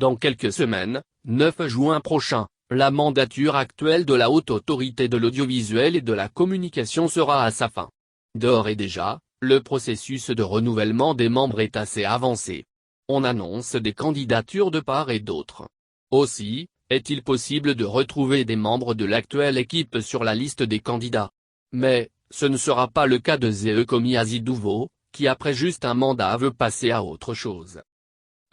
Dans quelques semaines, 9 juin prochain, la mandature actuelle de la Haute Autorité de l'Audiovisuel et de la Communication sera à sa fin. D'ores et déjà, le processus de renouvellement des membres est assez avancé. On annonce des candidatures de part et d'autre. Aussi, est-il possible de retrouver des membres de l'actuelle équipe sur la liste des candidats? Mais, ce ne sera pas le cas de Zé Komi Azidouvou, qui après juste un mandat veut passer à autre chose.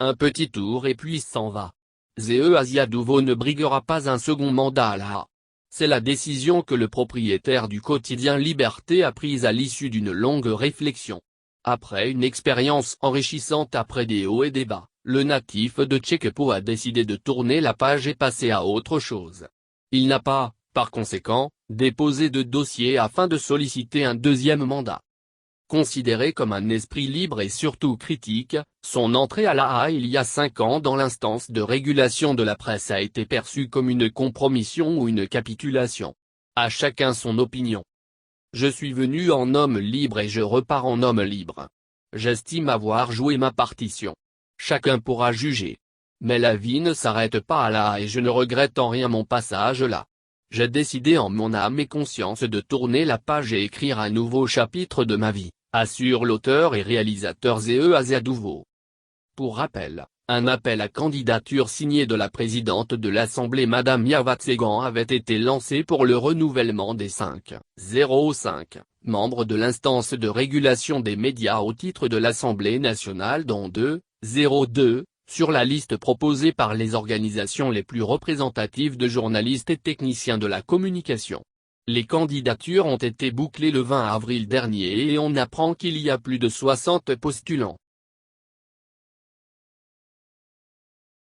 Un petit tour et puis s'en va. Zé Azidouvou ne briguera pas un second mandat là. C'est la décision que le propriétaire du quotidien Liberté a prise à l'issue d'une longue réflexion. Après une expérience enrichissante après des hauts et des bas, le natif de Tchékepo a décidé de tourner la page et passer à autre chose. Il n'a pas, par conséquent, déposé de dossier afin de solliciter un deuxième mandat. Considéré comme un esprit libre et surtout critique, son entrée à l'AA il y a 5 ans dans l'instance de régulation de la presse a été perçue comme une compromission ou une capitulation. À chacun son opinion. Je suis venu en homme libre et je repars en homme libre. J'estime avoir joué ma partition. Chacun pourra juger. Mais la vie ne s'arrête pas à là et je ne regrette en rien mon passage là. J'ai décidé en mon âme et conscience de tourner la page et écrire un nouveau chapitre de ma vie, assure l'auteur et réalisateur Zé Azidouvou. Pour rappel, un appel à candidature signé de la présidente de l'Assemblée Madame Yavatsegan avait été lancé pour le renouvellement des 5 membres de l'instance de régulation des médias au titre de l'Assemblée nationale dont 2 sur la liste proposée par les organisations les plus représentatives de journalistes et techniciens de la communication. Les candidatures ont été bouclées le 20 avril dernier et on apprend qu'il y a plus de 60 postulants.